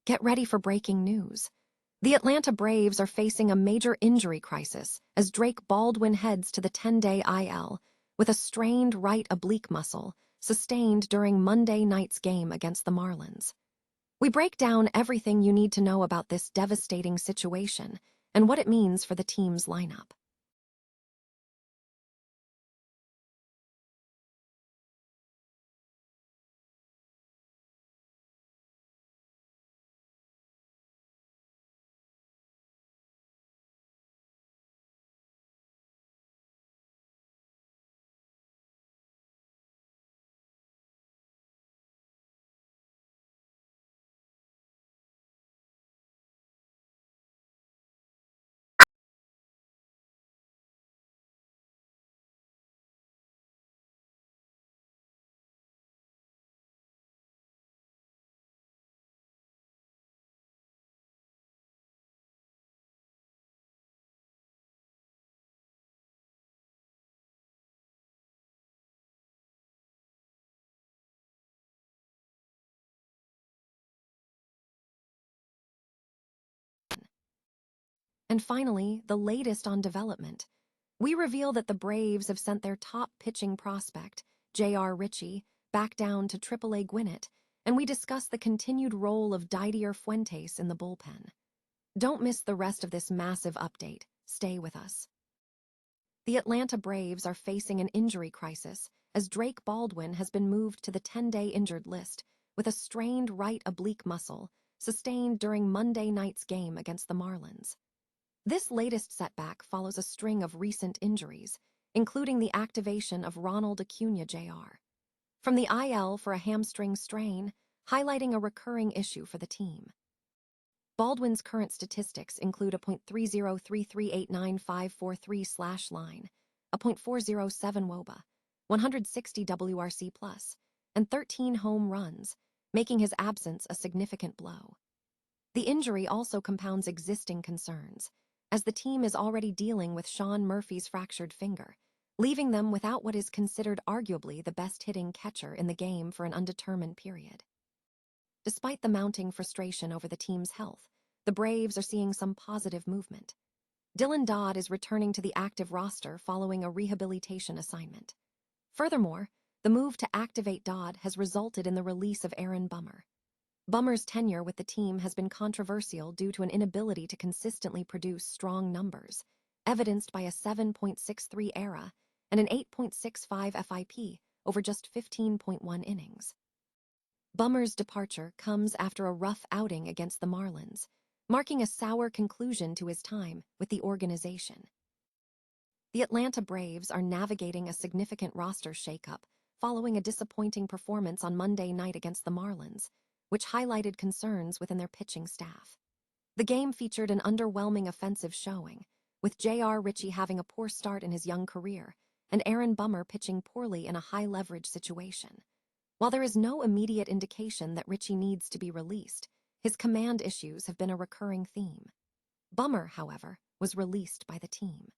Get ready for breaking news. The Atlanta Braves are facing a major injury crisis as Drake Baldwin heads to the 10-day IL with a strained right oblique muscle sustained during Monday night's game against the Marlins. We break down everything you need to know about this devastating situation and what it means for the team's lineup. And finally, the latest on development. We reveal that the Braves have sent their top pitching prospect, JR Ritchie, back down to AAA Gwinnett, and we discuss the continued role of Didier Fuentes in the bullpen. Don't miss the rest of this massive update. Stay with us. The Atlanta Braves are facing an injury crisis as Drake Baldwin has been moved to the 10-day injured list with a strained right oblique muscle sustained during Monday night's game against the Marlins. This latest setback follows a string of recent injuries, including the activation of Ronald Acuna Jr. from the IL for a hamstring strain, highlighting a recurring issue for the team. Baldwin's current statistics include a .3033895543/line, a .407 WOBA, 160 WRC+, and 13 home runs, making his absence a significant blow. The injury also compounds existing concerns, as the team is already dealing with Sean Murphy's fractured finger, leaving them without what is considered arguably the best-hitting catcher in the game for an undetermined period. Despite the mounting frustration over the team's health, the Braves are seeing some positive movement. Dylan Dodd is returning to the active roster following a rehabilitation assignment. Furthermore, the move to activate Dodd has resulted in the release of Aaron Bummer. Bummer's tenure with the team has been controversial due to an inability to consistently produce strong numbers, evidenced by a 7.63 ERA and an 8.65 FIP over just 15.1 innings. Bummer's departure comes after a rough outing against the Marlins, marking a sour conclusion to his time with the organization. The Atlanta Braves are navigating a significant roster shakeup following a disappointing performance on Monday night against the Marlins, which highlighted concerns within their pitching staff. The game featured an underwhelming offensive showing, with JR Ritchie having a poor start in his young career and Aaron Bummer pitching poorly in a high-leverage situation. While there is no immediate indication that Ritchie needs to be released, his command issues have been a recurring theme. Bummer, however, was released by the team.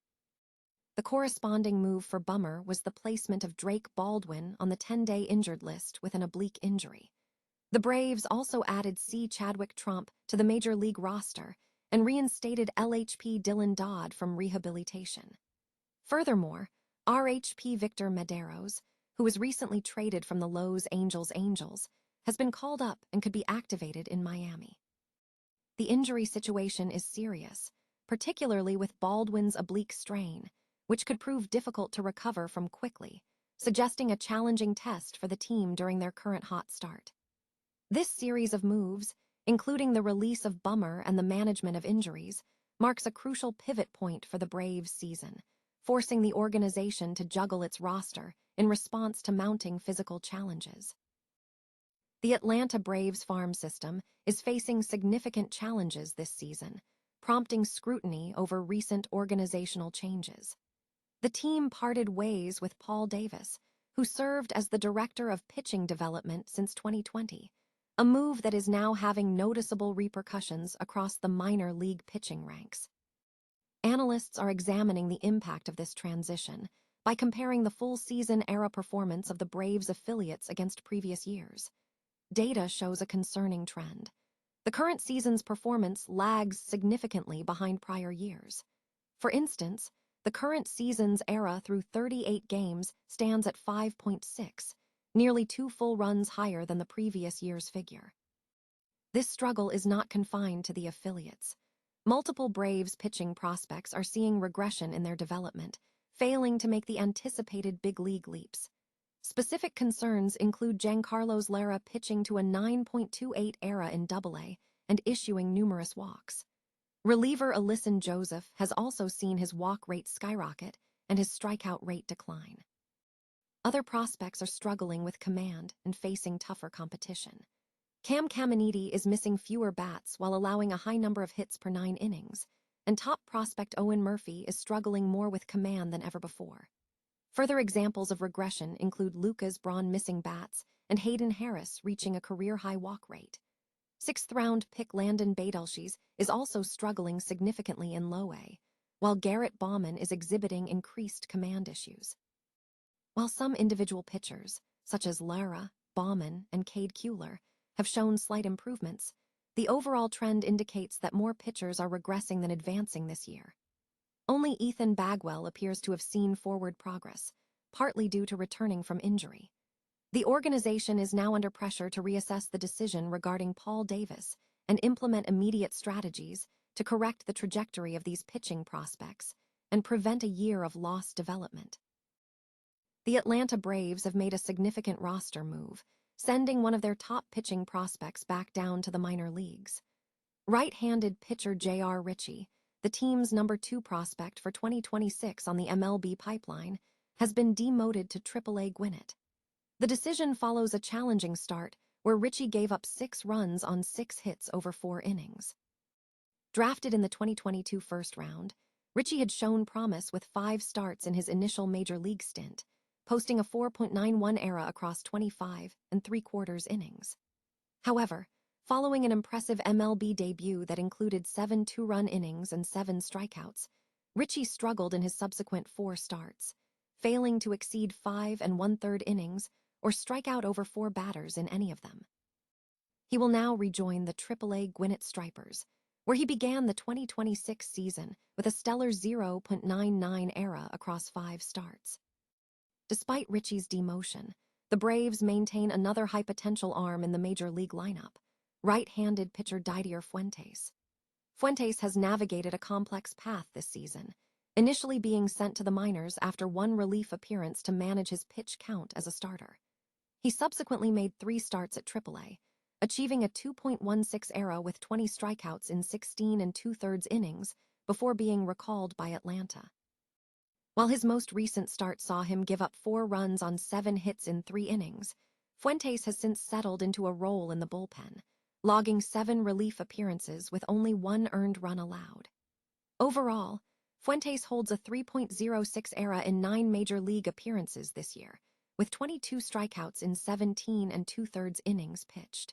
The corresponding move for Bummer was the placement of Drake Baldwin on the 10-day injured list with an oblique injury. The Braves also added Chadwick Tromp to the Major League roster and reinstated LHP Dylan Dodd from rehabilitation. Furthermore, RHP Victor Medeiros, who was recently traded from the Los Angeles Angels, has been called up and could be activated in Miami. The injury situation is serious, particularly with Baldwin's oblique strain, which could prove difficult to recover from quickly, suggesting a challenging test for the team during their current hot start. This series of moves, including the release of Bummer and the management of injuries, marks a crucial pivot point for the Braves season, forcing the organization to juggle its roster in response to mounting physical challenges. The Atlanta Braves farm system is facing significant challenges this season, prompting scrutiny over recent organizational changes. The team parted ways with Paul Davis, who served as the director of pitching development since 2020, a move that is now having noticeable repercussions across the minor league pitching ranks. Analysts are examining the impact of this transition by comparing the full season era performance of the Braves affiliates against previous years. Data shows a concerning trend. The current season's performance lags significantly behind prior years. For instance, the current season's ERA through 38 games stands at 5.6, nearly 2 full runs higher than the previous year's figure. This struggle is not confined to the affiliates. Multiple Braves pitching prospects are seeing regression in their development, failing to make the anticipated big league leaps. Specific concerns include Giancarlo Lara pitching to a 9.28 ERA in Double-A and issuing numerous walks. Reliever Alyson Joseph has also seen his walk rate skyrocket and his strikeout rate decline. Other prospects are struggling with command and facing tougher competition. Cam Caminiti is missing fewer bats while allowing a high number of hits per 9 innings, and top prospect Owen Murphy is struggling more with command than ever before. Further examples of regression include Lucas Braun missing bats and Hayden Harris reaching a career-high walk rate. 6th-round pick Landon Badelshis is also struggling significantly in Low-A, while Garrett Bauman is exhibiting increased command issues. While some individual pitchers, such as Lara, Bauman, and Cade Kuehler, have shown slight improvements, the overall trend indicates that more pitchers are regressing than advancing this year. Only Ethan Bagwell appears to have seen forward progress, partly due to returning from injury. The organization is now under pressure to reassess the decision regarding Paul Davis and implement immediate strategies to correct the trajectory of these pitching prospects and prevent a year of lost development. The Atlanta Braves have made a significant roster move, sending one of their top pitching prospects back down to the minor leagues. Right-handed pitcher JR Ritchie, the team's number 2 prospect for 2026 on the MLB pipeline, has been demoted to Triple-A Gwinnett. The decision follows a challenging start where Ritchie gave up 6 runs on 6 hits over 4 innings. Drafted in the 2022 first round, Ritchie had shown promise with 5 starts in his initial major league stint, posting a 4.91 ERA across 25 3/4 innings. However, following an impressive MLB debut that included 7 2-run innings and 7 strikeouts, Ritchie struggled in his subsequent 4 starts, failing to exceed 5 1/3 innings or strike out over 4 batters in any of them. He will now rejoin the Triple-A Gwinnett Stripers, where he began the 2026 season with a stellar 0.99 ERA across 5 starts. Despite Ritchie's demotion, the Braves maintain another high-potential arm in the major league lineup, right-handed pitcher Didier Fuentes. Fuentes has navigated a complex path this season, initially being sent to the minors after 1 relief appearance to manage his pitch count as a starter. He subsequently made 3 starts at Triple-A, achieving a 2.16 ERA with 20 strikeouts in 16 2/3 innings before being recalled by Atlanta. While his most recent start saw him give up 4 runs on 7 hits in 3 innings, Fuentes has since settled into a role in the bullpen, logging 7 relief appearances with only 1 earned run allowed. Overall, Fuentes holds a 3.06 ERA in 9 major league appearances this year, with 22 strikeouts in 17 2/3 innings pitched.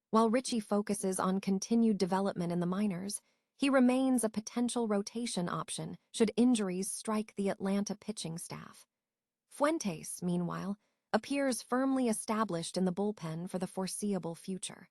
While Ritchie focuses on continued development in the minors, he remains a potential rotation option should injuries strike the Atlanta pitching staff. Fuentes, meanwhile, appears firmly established in the bullpen for the foreseeable future.